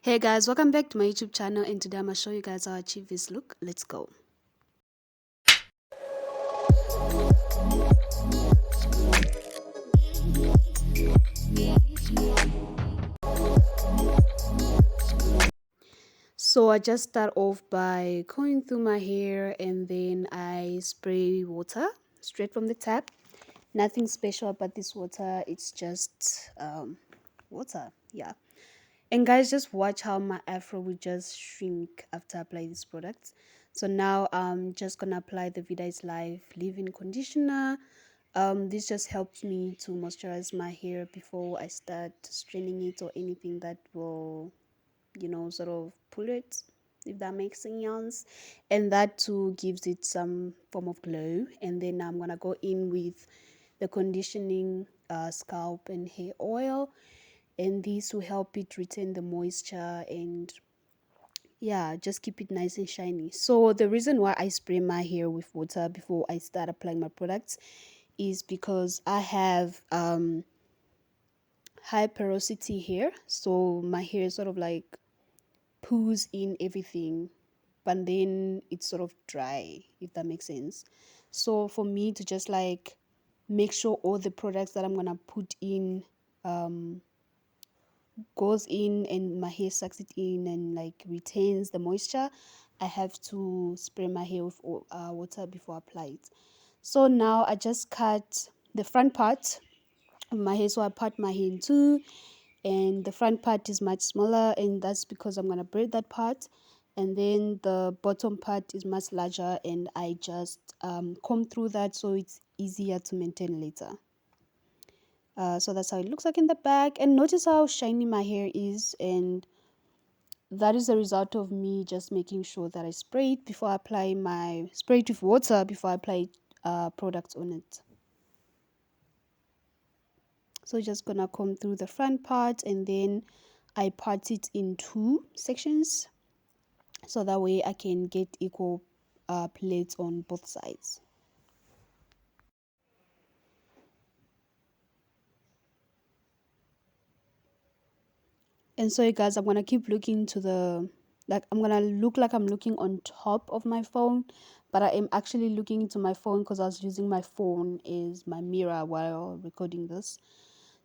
Hey guys, welcome back to my YouTube channel, and today I'm gonna show you guys how I achieve this look. Let's go. So I just start off by going through my hair and then I spray water straight from the tap. Nothing special about this water, it's just water. Yeah. And guys, just watch how my afro will just shrink after I apply these products. So now I'm just gonna apply the Vida is Life leave-in conditioner. This just helps me to moisturize my hair before I start straining it or anything that will, sort of pull it, if that makes sense. And that too gives it some form of glow. And then I'm gonna go in with the conditioning scalp and hair oil, and this will help it retain the moisture and yeah, just keep it nice and shiny. So the reason why I spray my hair with water before I start applying my products is because I have high porosity hair, so my hair sort of like poos in everything, but then it's sort of dry, if that makes sense. So for me to just like make sure all the products that I'm gonna put in goes in and my hair sucks it in and like retains the moisture, I have to spray my hair with water before I apply it. So now I just cut the front part of my hair, so I part my hair in two, and the front part is much smaller, and that's because I'm gonna braid that part, and then the bottom part is much larger, and I just comb through that so it's easier to maintain later. So that's how it looks like in the back, and notice how shiny my hair is, and that is the result of me just making sure that I spray it before I apply my spray it with water before I apply products on it. So just gonna comb through the front part, and then I part it in two sections so that way I can get equal plates on both sides. And so you guys, I'm gonna keep looking to the, like, I'm gonna look like I'm looking on top of my phone, but I am actually looking into my phone because I was using my phone as my mirror while recording this.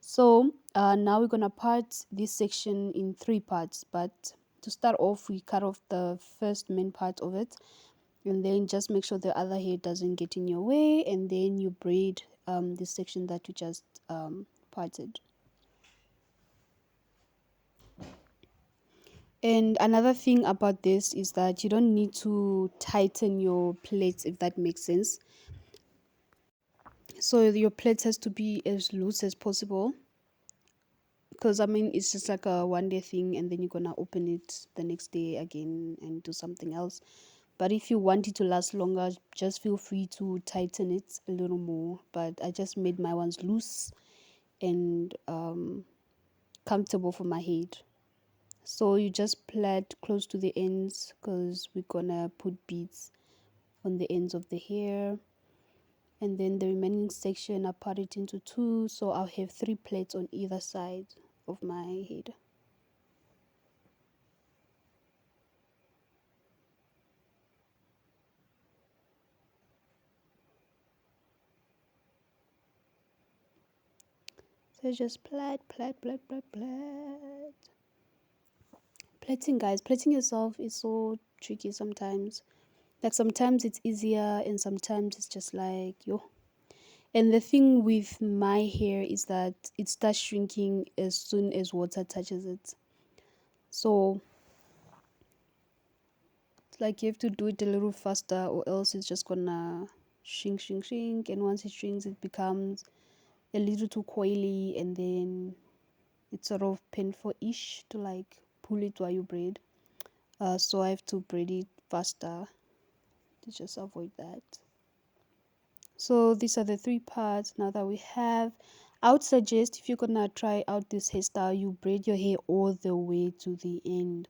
So now we're gonna part this section in three parts, but to start off we cut off the first main part of it, and then just make sure the other hair doesn't get in your way, and then you braid this section that you just parted. And another thing about this is that you don't need to tighten your plaits, if that makes sense. So your plait has to be as loose as possible, because I mean it's just like a one day thing and then you're gonna open it the next day again and do something else. But if you want it to last longer, just feel free to tighten it a little more. But I just made my ones loose and comfortable for my head. So you just plait close to the ends because we're gonna put beads on the ends of the hair. And then the remaining section I part it into two, so I'll have three plaits on either side of my head. So just plait, plait, plait, plait, plait. Plaiting, guys, plaiting yourself is so tricky sometimes. Like sometimes it's easier and sometimes it's just like yo. And the thing with my hair is that it starts shrinking as soon as water touches it. So it's like you have to do it a little faster or else it's just gonna shrink, shrink, shrink. And once it shrinks, it becomes a little too coily, and then it's sort of painful-ish to like pull it while you braid. So I have to braid it faster to just avoid that. So these are the three parts now that we have. I would suggest if you're gonna try out this hairstyle, you braid your hair all the way to the end.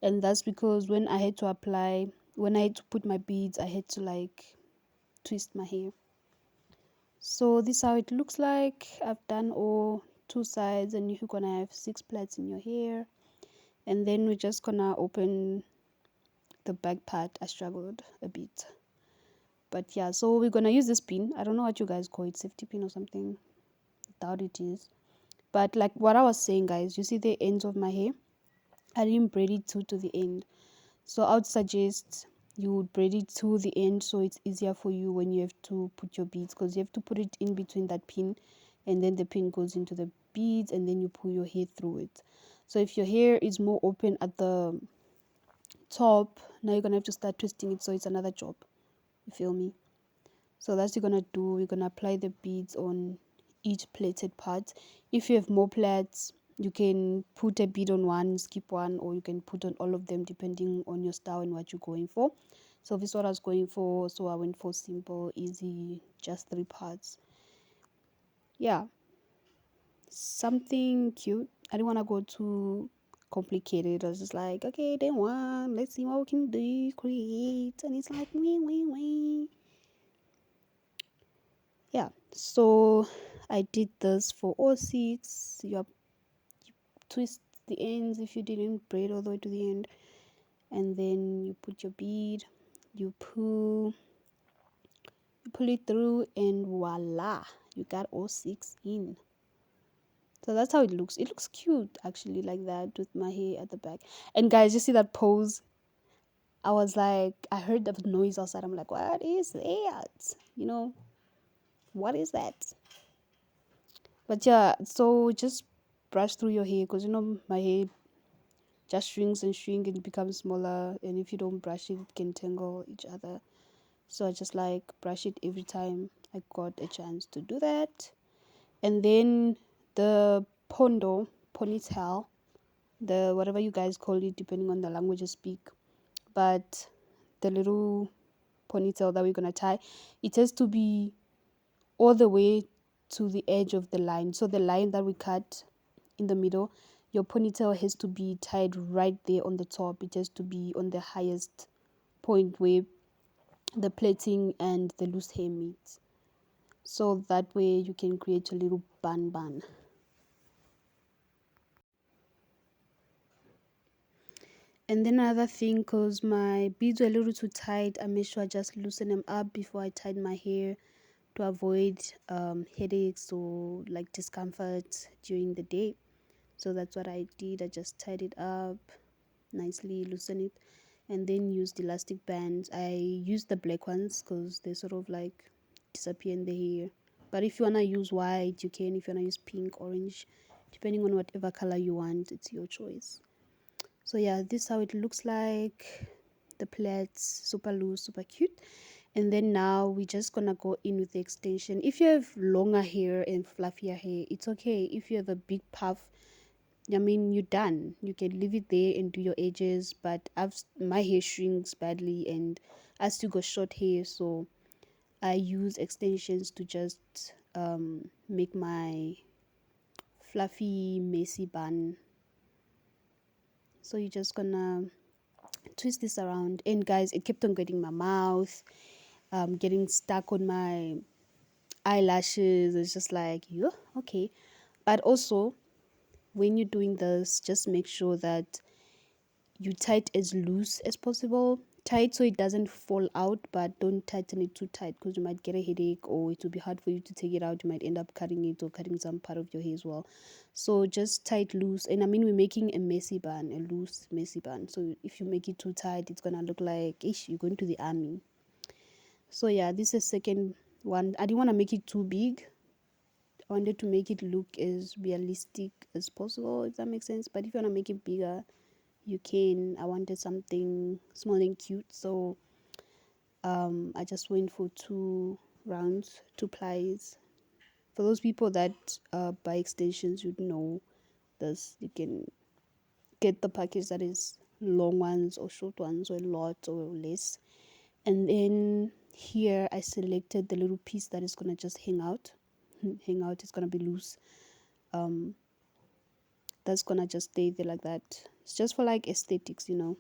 And that's because when I had to put my beads, I had to like twist my hair. So this is how it looks like. I've done all two sides, and you're gonna have 6 plaits in your hair. And then we're just gonna open the back part. I struggled a bit, but yeah, so we're gonna use this pin. I don't know what you guys call it, safety pin or something. Doubt it is. But like what I was saying, guys, you see the ends of my hair, I didn't braid it to the end. So I would suggest you would braid it to the end so it's easier for you when you have to put your beads, because you have to put it in between that pin, and then the pin goes into the beads, and then you pull your hair through it. So if your hair is more open at the top, now you're gonna have to start twisting it, so it's another job. You feel me? So that's what you're gonna do. We're gonna apply the beads on each plaited part. If you have more plaits, you can put a bead on one, skip one, or you can put on all of them depending on your style and what you're going for. So this is what I was going for, so I went for simple, easy, just 3 parts. Yeah, something cute. I didn't want to go too complicated. I was just like, okay, then one, let's see what we can do, create. And it's like, wee. Yeah, so I did this for all 6. You twist the ends if you didn't braid all the way to the end, and then you put your bead, you pull it through, and voila, you got all 6 in. So that's how it looks. It looks cute actually, like that, with my hair at the back. And guys, you see that pose? I was like, I heard the noise outside. I'm like, what is that? What is that? But yeah, so just brush through your hair, because my hair just shrinks and shrink and becomes smaller, and if you don't brush it, it can tangle each other. So I just like brush it every time I got a chance to do that. And then the ponytail, the whatever you guys call it depending on the language you speak, but the little ponytail that we're gonna tie, it has to be all the way to the edge of the line. So the line that we cut in the middle, your ponytail has to be tied right there on the top. It has to be on the highest point where the plaiting and the loose hair meet. So that way you can create a little bun. And then another thing, because my beads were a little too tight, I made sure I just loosen them up before I tied my hair to avoid headaches or like discomfort during the day. So that's what I did. I just tied it up nicely, loosen it, and then used elastic bands. I used the black ones because they sort of like disappear in the hair. But if you wanna use white, you can. If you wanna use pink, orange, depending on whatever color you want, it's your choice. So yeah, this is how it looks like. The plaits, super loose, super cute. And then now we're just gonna go in with the extension. If you have longer hair and fluffier hair, it's okay. If you have a big puff, I mean, you're done. You can leave it there and do your edges. But my hair shrinks badly, and I still got short hair, so I use extensions to just make my fluffy, messy bun. So you're just gonna twist this around. And guys, it kept on getting my mouth, getting stuck on my eyelashes. It's just like, yeah, okay. But also, when you're doing this, just make sure that you tie it as loose as possible. Tie it so it doesn't fall out, but don't tighten it too tight because you might get a headache, or it will be hard for you to take it out. You might end up cutting it or cutting some part of your hair as well. So just tie it loose. And I mean, we're making a messy bun, a loose, messy bun. So if you make it too tight, it's gonna look like ish, you're going to the army. So yeah, this is second one. I didn't want to make it too big. I wanted to make it look as realistic as possible, if that makes sense. But if you want to make it bigger, you can. I wanted something small and cute, so I just went for 2 rounds, 2 plies. For those people that buy extensions, you know this. You can get the package that is long ones or short ones, or a lot or less. And then here I selected the little piece that is gonna just hang out. Hang out. It's gonna be loose. Um, that's gonna just stay there like that. It's just for like aesthetics, you know.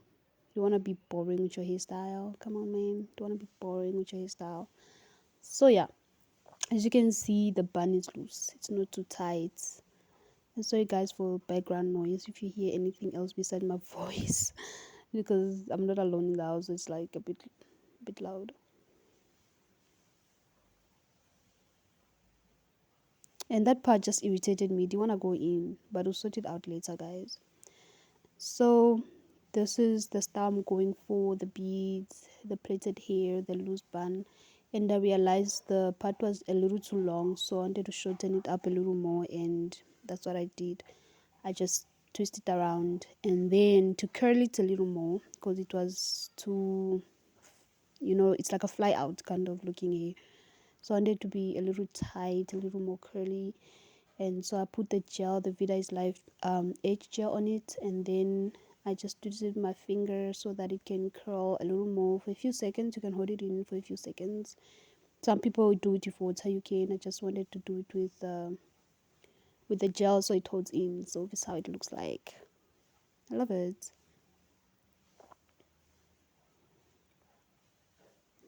You want to be boring with your hairstyle. Come on, man. Don't want to be boring with your hairstyle. So yeah, as you can see, the bun is loose. It's not too tight. And sorry guys for background noise if you hear anything else beside my voice, because I'm not alone in the house. It's like a bit loud. And that part just irritated me. Do you want to go in? But we'll sort it out later, guys. So this is the style I'm going for: the beads, the plaited hair, the loose bun. And I realized the part was a little too long, so I wanted to shorten it up a little more, and that's what I did. I just twist it around, and then to curl it a little more because it was too, it's like a fly out kind of looking hair. So I wanted to be a little tight, a little more curly. And so I put the gel, the Vida is Life edge gel on it, and then I just twist it with my finger so that it can curl a little more for a few seconds. You can hold it in for a few seconds. Some people do it with water, you can. I just wanted to do it with the gel so it holds in. So this is how it looks like. I love it.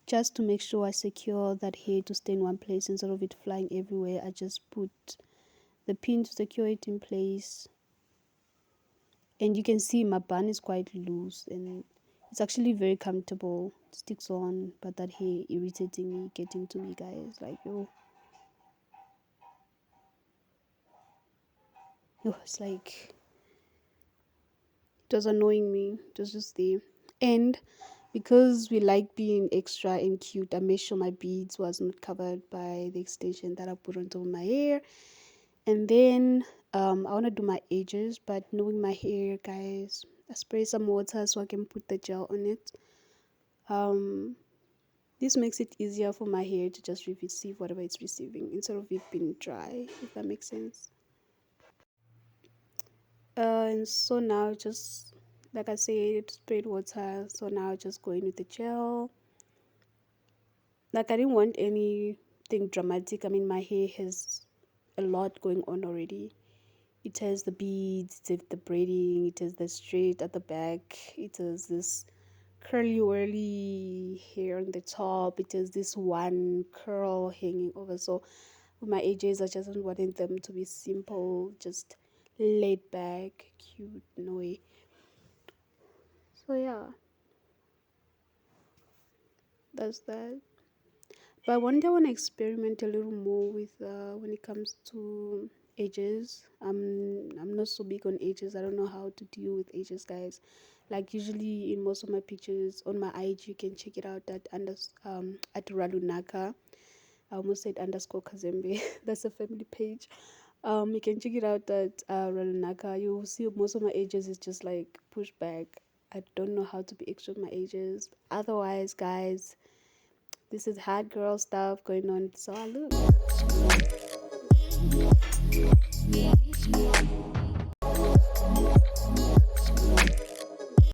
Just to make sure I secure that hair to stay in one place instead of it flying everywhere, I just put the pin to secure it in place. And you can see my bun is quite loose and it's actually very comfortable. It sticks on, but that hair irritating me, getting to me, guys. Like, it's like, it was annoying me. It was just there. And because we like being extra and cute, I made sure my beads was not covered by the extension that I put on top of my hair. And then I want to do my edges, but knowing my hair, guys, I spray some water so I can put the gel on it. Um, this makes it easier for my hair to just receive whatever it's receiving instead of it being dry, if that makes sense. And so now just like I said, sprayed water. So now just going with the gel. Like I didn't want anything dramatic. I mean, my hair has a lot going on already. It has the beads, it has the braiding, it has the straight at the back, it has this curly whirly hair on the top, it has this one curl hanging over. So with my edges, I just wanted them to be simple, just laid back, cute, no way. So yeah, that's that. But one day I want to experiment a little more with when it comes to edges. I'm not so big on edges. I don't know how to deal with edges, guys. Like usually in most of my pictures on my IG, you can check it out at Ralunaka. I almost said underscore Kazembe. That's a family page. You can check it out at Ralunaka. You will see most of my edges is just like push back. I don't know how to be extra with my edges. Otherwise, guys, this is hot girl stuff going on. So I look.